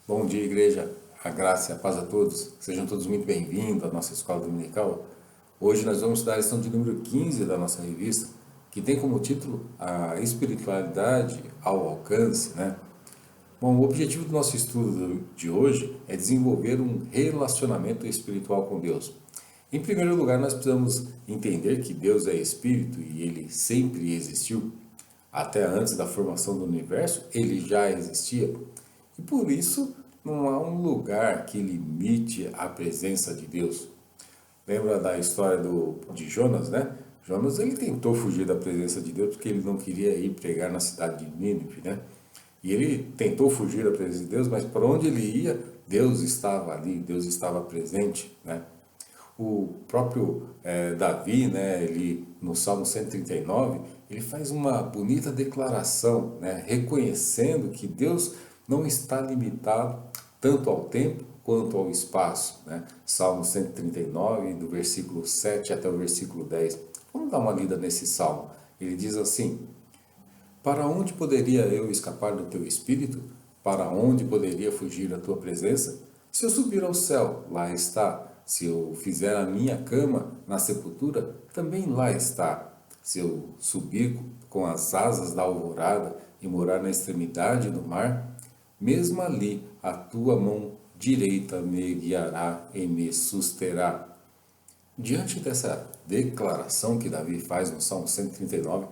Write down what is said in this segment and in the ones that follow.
Bom dia, igreja. A graça e a paz a todos. Sejam todos muito bem-vindos à nossa escola dominical. Hoje nós vamos estudar a lição de número 15 da nossa revista, que tem como título a espiritualidade ao alcance, né? Bom, o objetivo do nosso estudo de hoje é desenvolver um relacionamento espiritual com Deus. Em primeiro lugar, nós precisamos entender que Deus é espírito e ele sempre existiu. Até antes da formação do universo, ele já existia. E por isso, não há um lugar que limite a presença de Deus. Lembra da história de Jonas, né? Jonas ele tentou fugir da presença de Deus porque ele não queria ir pregar na cidade de Nínive, né? E ele tentou fugir da presença de Deus, mas para onde ele ia, Deus estava ali, Deus estava presente, né? O próprio Davi, né, ele, no Salmo 139, ele faz uma bonita declaração, né, reconhecendo que Deus não está limitado tanto ao tempo quanto ao espaço. Né? Salmo 139, do versículo 7 até o versículo 10. Vamos dar uma lida nesse salmo. Ele diz assim: Para onde poderia eu escapar do teu espírito? Para onde poderia fugir da tua presença? Se eu subir ao céu, lá está. Se eu fizer a minha cama na sepultura, também lá está. Se eu subir com as asas da alvorada e morar na extremidade do mar, mesmo ali a tua mão direita me guiará e me susterá. Diante dessa declaração que Davi faz no Salmo 139,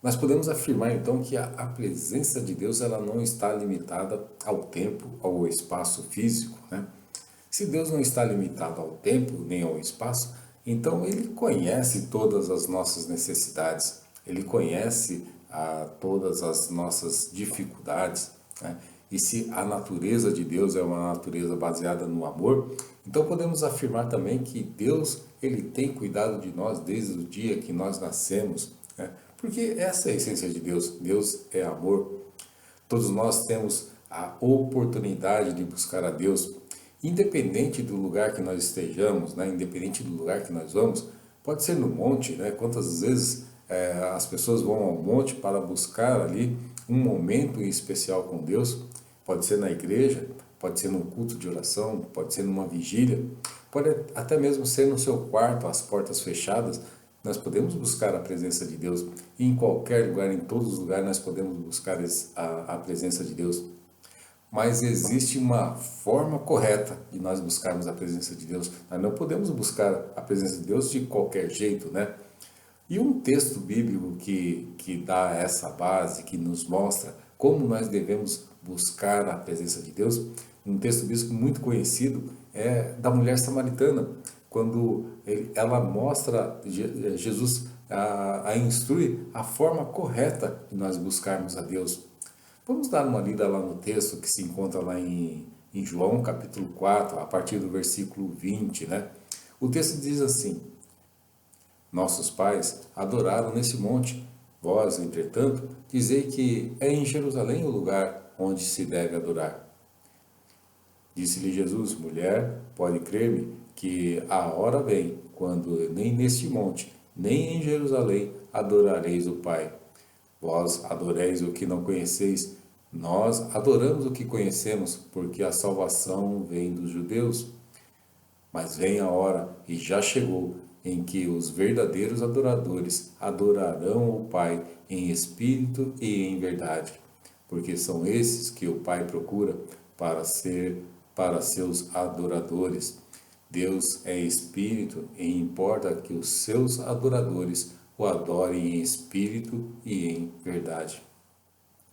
nós podemos afirmar então que a presença de Deus ela não está limitada ao tempo, ao espaço físico, né? Se Deus não está limitado ao tempo nem ao espaço, então Ele conhece todas as nossas necessidades, Ele conhece todas as nossas dificuldades, né? E se a natureza de Deus é uma natureza baseada no amor, então podemos afirmar também que Deus Ele tem cuidado de nós desde o dia que nós nascemos, né? Porque essa é a essência de Deus. Deus é amor. Todos nós temos a oportunidade de buscar a Deus, independente do lugar que nós estejamos, né? Independente do lugar que nós vamos, pode ser no monte, né? Quantas vezes as pessoas vão ao monte para buscar ali um momento especial com Deus? Pode ser na igreja, pode ser num culto de oração, pode ser numa vigília, pode até mesmo ser no seu quarto, as portas fechadas. Nós podemos buscar a presença de Deus e em qualquer lugar, em todos os lugares, nós podemos buscar a presença de Deus. Mas existe uma forma correta de nós buscarmos a presença de Deus. Nós não podemos buscar a presença de Deus de qualquer jeito, né? E um texto bíblico que dá essa base, que nos mostra como nós devemos buscar a presença de Deus, um texto bíblico muito conhecido é da mulher samaritana, quando ela mostra Jesus a instrui a forma correta de nós buscarmos a Deus. Vamos dar uma lida lá no texto que se encontra lá em João capítulo 4, a partir do versículo 20, né? O texto diz assim: Nossos pais adoraram nesse monte. Vós, entretanto, dizei que é em Jerusalém o lugar onde se deve adorar. Disse-lhe Jesus: Mulher, pode crer-me que a hora vem, quando nem neste monte, nem em Jerusalém adorareis o Pai. Vós adoreis o que não conheceis, nós adoramos o que conhecemos, porque a salvação vem dos judeus. Mas vem a hora, e já chegou, em que os verdadeiros adoradores adorarão o Pai em espírito e em verdade, porque são esses que o Pai procura para seus adoradores. Deus é espírito e importa que os seus adoradores o adorem em espírito e em verdade.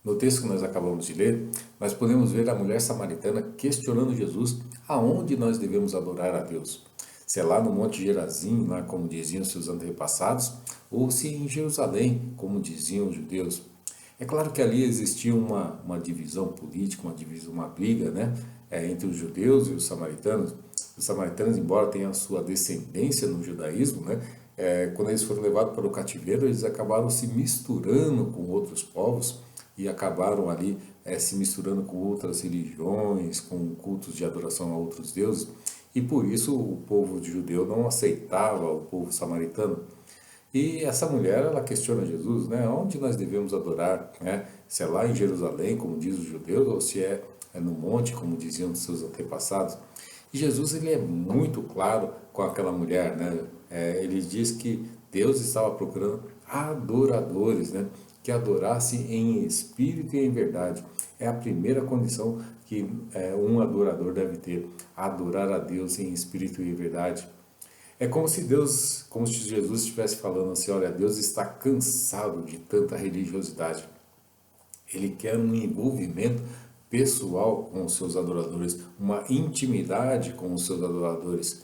No texto que nós acabamos de ler, nós podemos ver a mulher samaritana questionando Jesus aonde nós devemos adorar a Deus. Se é lá no Monte Gerazim, lá como diziam seus antepassados, ou se em Jerusalém, como diziam os judeus. É claro que ali existia uma divisão política, uma briga, né, entre os judeus e os samaritanos. Os samaritanos, embora tenham a sua descendência no judaísmo, né, quando eles foram levados para o cativeiro, eles acabaram se misturando com outros povos e acabaram ali se misturando com outras religiões, com cultos de adoração a outros deuses, e por isso o povo judeu não aceitava o povo samaritano. E essa mulher, ela questiona Jesus, né? Onde nós devemos adorar, né? se é lá em Jerusalém, como diz os judeus, ou se é no monte, como diziam seus antepassados. E Jesus ele é muito claro com aquela mulher, né? Ele diz que Deus estava procurando adoradores, né? Que adorassem em espírito e em verdade. É a primeira condição que um adorador deve ter, adorar a Deus em espírito e em verdade. É como se Jesus estivesse falando assim, olha, Deus está cansado de tanta religiosidade. Ele quer um envolvimento pessoal com os seus adoradores, uma intimidade com os seus adoradores.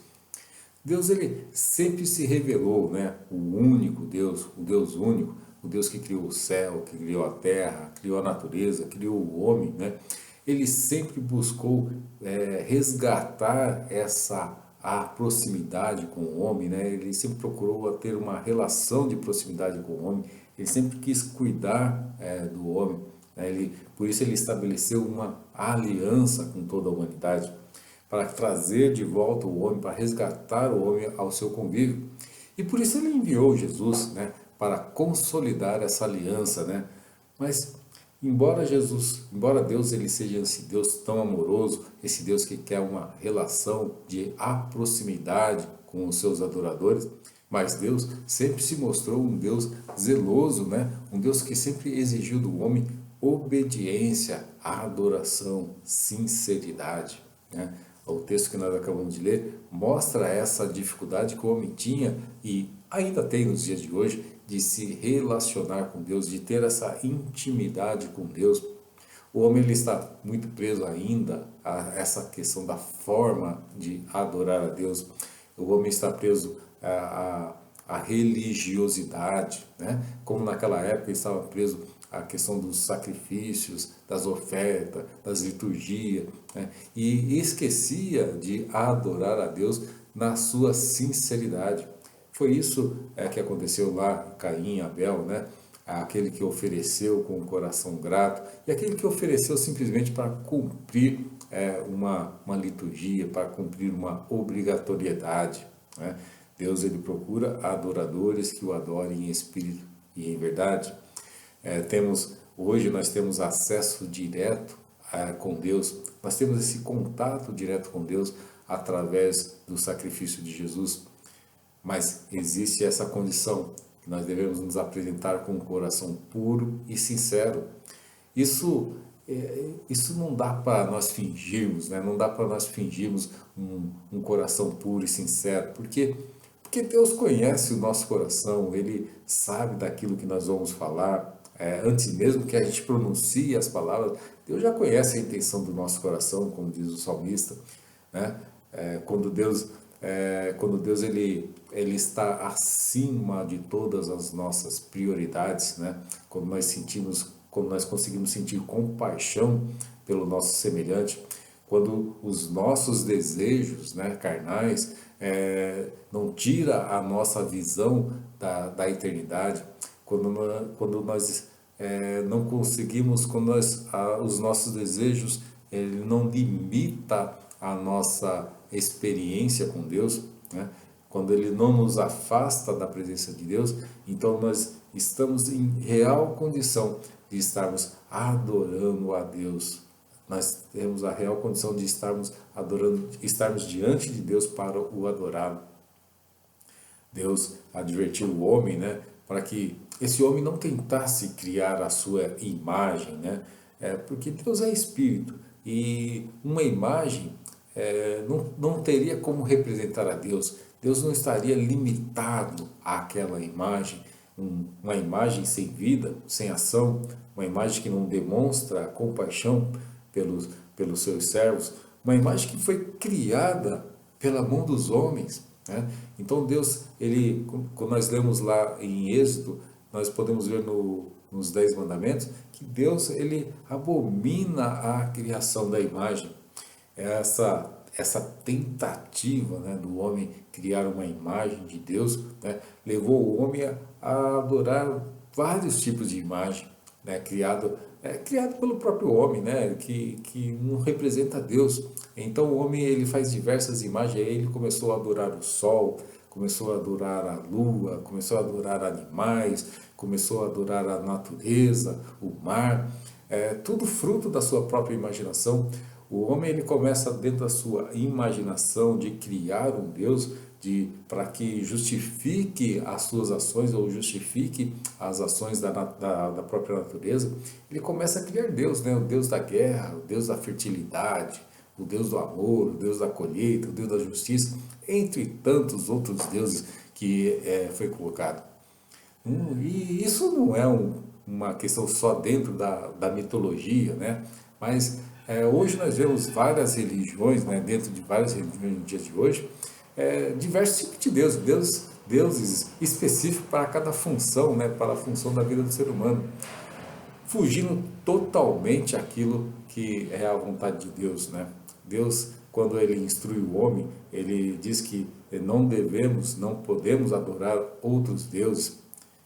Deus ele sempre se revelou, né? O único Deus, o Deus único, o Deus que criou o céu, que criou a terra, criou a natureza, criou o homem, né? Ele sempre buscou resgatar a proximidade com o homem, né? Ele sempre procurou ter uma relação de proximidade com o homem. Ele sempre quis cuidar do homem, né? Por isso ele estabeleceu uma aliança com toda a humanidade, para trazer de volta o homem, para resgatar o homem ao seu convívio. E por isso ele enviou Jesus, né, para consolidar essa aliança, né? Mas embora Deus ele seja esse Deus tão amoroso, esse Deus que quer uma relação de proximidade com os seus adoradores, mas Deus sempre se mostrou um Deus zeloso, né? Um Deus que sempre exigiu do homem obediência, adoração, sinceridade, né? O texto que nós acabamos de ler mostra essa dificuldade que o homem tinha e ainda tem nos dias de hoje de se relacionar com Deus, de ter essa intimidade com Deus. O homem ele está muito preso ainda a essa questão da forma de adorar a Deus. O homem está preso à religiosidade, né? Como naquela época estava preso à questão dos sacrifícios, das ofertas, das liturgias, né? E esquecia de adorar a Deus na sua sinceridade. Foi isso que aconteceu lá em Caim e Abel, né? Aquele que ofereceu com o coração grato e aquele que ofereceu simplesmente para cumprir uma liturgia, para cumprir uma obrigatoriedade, né? Deus ele procura adoradores que o adorem em espírito e em verdade. Hoje nós temos acesso direto com Deus, nós temos esse contato direto com Deus através do sacrifício de Jesus, mas existe essa condição que nós devemos nos apresentar com um coração puro e sincero. Isso não dá para nós fingirmos, né? Não dá para nós fingirmos um coração puro e sincero, porque Deus conhece o nosso coração, Ele sabe daquilo que nós vamos falar. Antes mesmo que a gente pronuncie as palavras, Deus já conhece a intenção do nosso coração, como diz o salmista, né? Quando Deus ele está acima de todas as nossas prioridades, né? Quando nós conseguimos sentir compaixão pelo nosso semelhante, quando os nossos desejos, né, carnais não tira a nossa visão da eternidade, quando nós não conseguimos, os nossos desejos ele não limita a nossa experiência com Deus, né? Quando ele não nos afasta da presença de Deus, então nós estamos em real condição de estarmos adorando a Deus. Nós temos a real condição de estarmos adorando, estarmos diante de Deus para o adorar. Deus advertiu o homem, né, para que esse homem não tentasse criar a sua imagem, né, porque Deus é espírito e uma imagem não teria como representar a Deus. Deus não estaria limitado àquela imagem, uma imagem sem vida, sem ação, uma imagem que não demonstra compaixão pelos seus servos, uma imagem que foi criada pela mão dos homens, né? Então Deus, quando nós lemos lá em Êxodo, nós podemos ver nos 10 mandamentos, que Deus ele abomina a criação da imagem. Essa tentativa, né, do homem criar uma imagem de Deus, né, levou o homem a adorar vários tipos de imagem, né, criado pelo próprio homem, né, que não representa Deus. Então o homem ele faz diversas imagens, aí ele começou a adorar o sol, começou a adorar a lua, começou a adorar animais, começou a adorar a natureza, o mar, tudo fruto da sua própria imaginação. O homem ele começa dentro da sua imaginação de criar um Deus para que justifique as suas ações ou justifique as ações da própria natureza. Ele começa a criar Deus, né? O Deus da guerra, o Deus da fertilidade, o Deus do amor, o Deus da colheita, o Deus da justiça, entre tantos outros deuses que foi colocado. E isso não é uma questão só dentro da mitologia, né? Mas hoje nós vemos várias religiões, né? Dentro de várias religiões no dia de hoje, diversos tipos de deuses específicos para cada função, né? Para a função da vida do ser humano, fugindo totalmente aquilo que é a vontade de Deus, né? Deus, quando ele instrui o homem, ele diz que não podemos adorar outros deuses,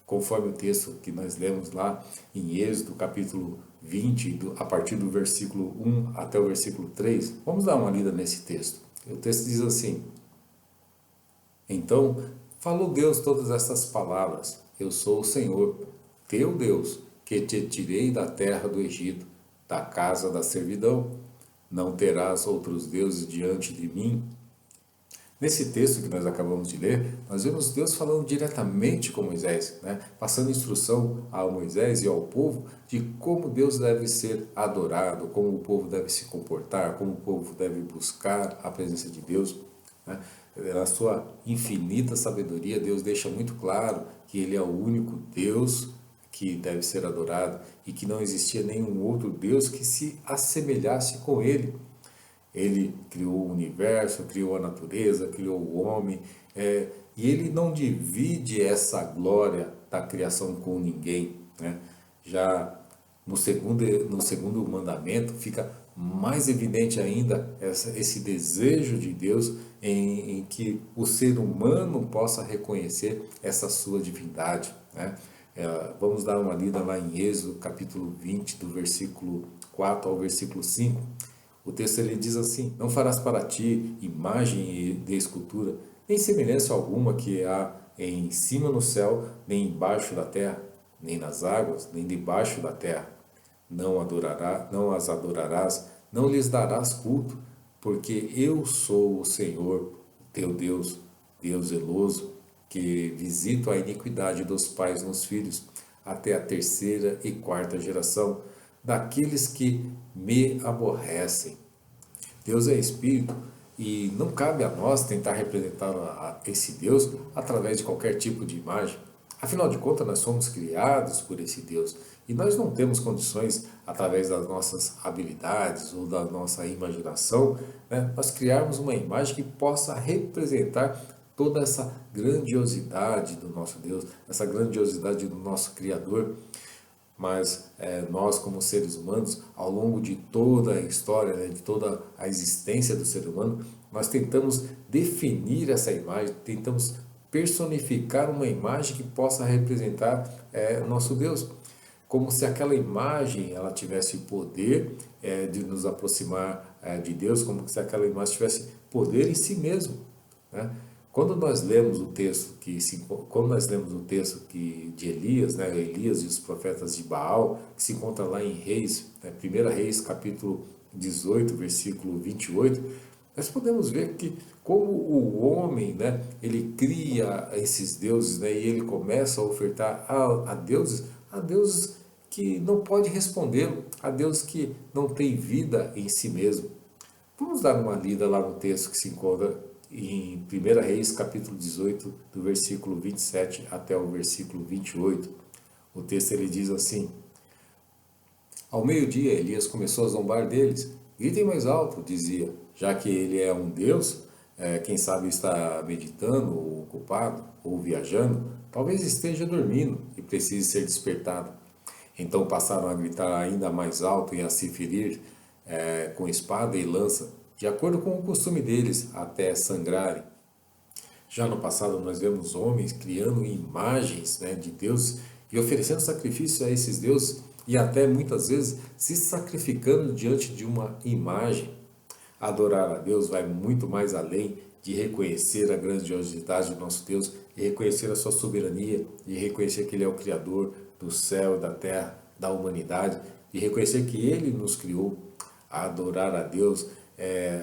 conforme o texto que nós lemos lá em Êxodo, capítulo 20, a partir do versículo 1 até o versículo 3. Vamos dar uma lida nesse texto. O texto diz assim: Então falou Deus todas estas palavras: Eu sou o Senhor, teu Deus, que te tirei da terra do Egito, da casa da servidão. Não terás outros deuses diante de mim. Nesse texto que nós acabamos de ler, nós vemos Deus falando diretamente com Moisés, né? Passando instrução a Moisés e ao povo de como Deus deve ser adorado, como o povo deve se comportar, como o povo deve buscar a presença de Deus, né? Na sua infinita sabedoria, Deus deixa muito claro que Ele é o único Deus que deve ser adorado e que não existia nenhum outro Deus que se assemelhasse com Ele. Ele criou o universo, criou a natureza, criou o homem, e Ele não divide essa glória da criação com ninguém, né? Já no segundo mandamento fica mais evidente ainda esse desejo de Deus em que o ser humano possa reconhecer essa sua divindade, né? Vamos dar uma lida lá em Êxodo, capítulo 20, do versículo 4 ao versículo 5. O texto ele diz assim: Não farás para ti imagem de escultura, nem semelhança alguma que há em cima no céu, nem embaixo da terra, nem nas águas, nem debaixo da terra. Não as adorarás, não lhes darás culto, porque eu sou o Senhor, teu Deus, Deus zeloso, que visito a iniquidade dos pais nos filhos, até a terceira e quarta geração, daqueles que me aborrecem. Deus é Espírito e não cabe a nós tentar representar esse Deus através de qualquer tipo de imagem. Afinal de contas, nós somos criados por esse Deus e nós não temos condições, através das nossas habilidades ou da nossa imaginação, né, nós criarmos uma imagem que possa representar toda essa grandiosidade do nosso Deus, essa grandiosidade do nosso Criador. Mas nós, como seres humanos, ao longo de toda a história, né, de toda a existência do ser humano, nós tentamos definir essa imagem, tentamos personificar uma imagem que possa representar o nosso Deus, como se aquela imagem ela tivesse poder de nos aproximar de Deus, como se aquela imagem tivesse poder em si mesmo, né? Quando nós lemos o texto de Elias, né, Elias e os profetas de Baal, que se encontra lá em Reis, né, 1 Reis, capítulo 18, versículo 28, nós podemos ver que como o homem, né, ele cria esses deuses, né, e ele começa a ofertar a deuses que não pode respondê-lo, a deuses que não têm vida em si mesmo. Vamos dar uma lida lá no texto que se encontra em 1 Reis, capítulo 18, do versículo 27 até o versículo 28. O texto ele diz assim: Ao meio-dia, Elias começou a zombar deles. Gritem mais alto, dizia, já que ele é um Deus, quem sabe está meditando, ou ocupado, ou viajando, talvez esteja dormindo e precise ser despertado. Então passaram a gritar ainda mais alto e a se ferir com espada e lança, de acordo com o costume deles, até sangrarem. Já no passado nós vemos homens criando imagens, né, de Deus e oferecendo sacrifício a esses deuses e até muitas vezes se sacrificando diante de uma imagem. Adorar a Deus vai muito mais além de reconhecer a grandiosidade do nosso Deus, de reconhecer a sua soberania, de reconhecer que Ele é o Criador do céu e da terra, da humanidade, de reconhecer que Ele nos criou. Adorar a Deus,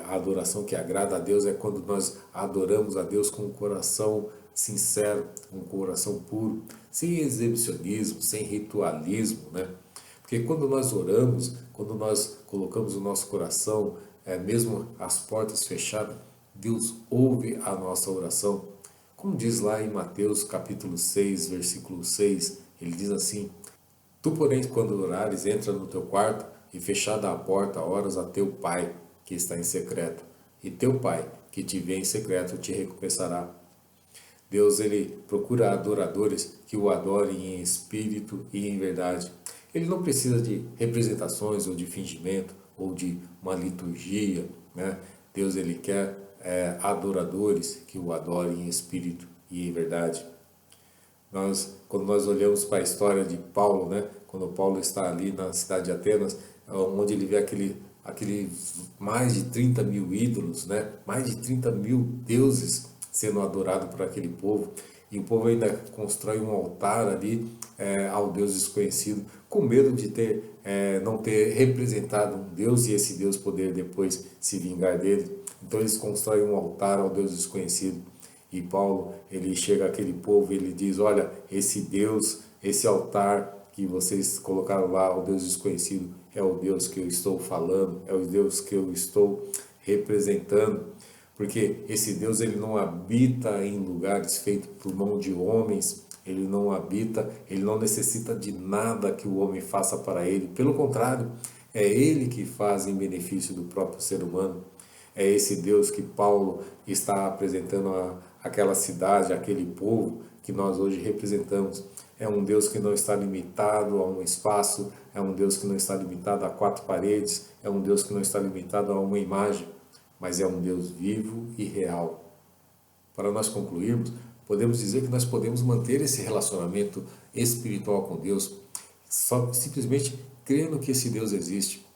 a adoração que agrada a Deus é quando nós adoramos a Deus com um coração sincero, um coração puro, sem exibicionismo, sem ritualismo, né? Porque quando nós oramos, quando nós colocamos o nosso coração, mesmo as portas fechadas, Deus ouve a nossa oração. Como diz lá em Mateus capítulo 6, versículo 6, ele diz assim: Tu, porém, quando orares, entra no teu quarto e fechada a porta, oras a teu Pai, que está em secreto. E teu Pai, que te vê em secreto, te recompensará. Deus, ele procura adoradores que o adorem em espírito e em verdade. Ele não precisa de representações ou de fingimento ou de uma liturgia, né? Deus, ele quer adoradores que o adorem em espírito e em verdade. Quando nós olhamos para a história de Paulo, né? Quando Paulo está ali na cidade de Atenas, onde ele vê aquele mais de 30 mil ídolos, né? Mais de 30 mil deuses sendo adorados por aquele povo, e o povo ainda constrói um altar ali ao Deus desconhecido, com medo de não ter representado um Deus e esse Deus poder depois se vingar dele. Então eles constroem um altar ao Deus desconhecido. E Paulo, ele chega àquele povo e ele diz: olha, esse Deus, esse altar que vocês colocaram lá, o Deus desconhecido, é o Deus que eu estou falando, é o Deus que eu estou representando. Porque esse Deus, ele não habita em lugares feitos por mão de homens, ele não habita, ele não necessita de nada que o homem faça para ele. Pelo contrário, é ele que faz em benefício do próprio ser humano. É esse Deus que Paulo está apresentando àquela cidade, àquele povo que nós hoje representamos. É um Deus que não está limitado a um espaço, é um Deus que não está limitado a quatro paredes, é um Deus que não está limitado a uma imagem, mas é um Deus vivo e real. Para nós concluirmos, podemos dizer que nós podemos manter esse relacionamento espiritual com Deus simplesmente crendo que esse Deus existe.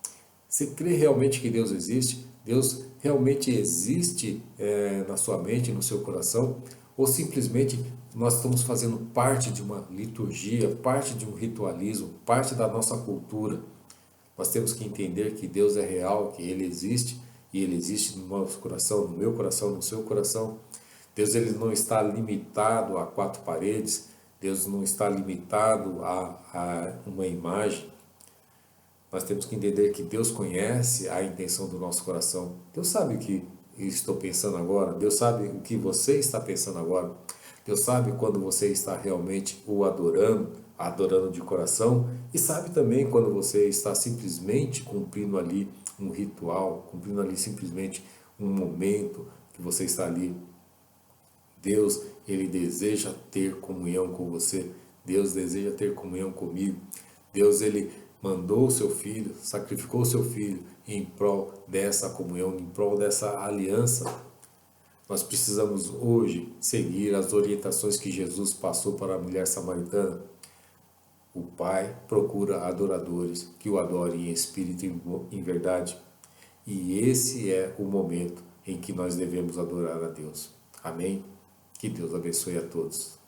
Você crê realmente que Deus existe? Deus realmente existe na sua mente, no seu coração? Ou simplesmente nós estamos fazendo parte de uma liturgia, parte de um ritualismo, parte da nossa cultura? Nós temos que entender que Deus é real, que Ele existe, e Ele existe no nosso coração, no meu coração, no seu coração. Deus, ele não está limitado a quatro paredes, Deus não está limitado a uma imagem. Nós temos que entender que Deus conhece a intenção do nosso coração. Deus sabe o que eu estou pensando agora, Deus sabe o que você está pensando agora. Deus sabe quando você está realmente o adorando de coração, e sabe também quando você está simplesmente cumprindo ali um ritual, cumprindo ali simplesmente um momento que você está ali. Deus, ele deseja ter comunhão com você. Deus deseja ter comunhão comigo. Deus, ele mandou o seu filho, sacrificou o seu filho em prol dessa comunhão, em prol dessa aliança. Nós precisamos hoje seguir as orientações que Jesus passou para a mulher samaritana. O Pai procura adoradores que o adorem em espírito e em verdade. E esse é o momento em que nós devemos adorar a Deus. Amém? Que Deus abençoe a todos.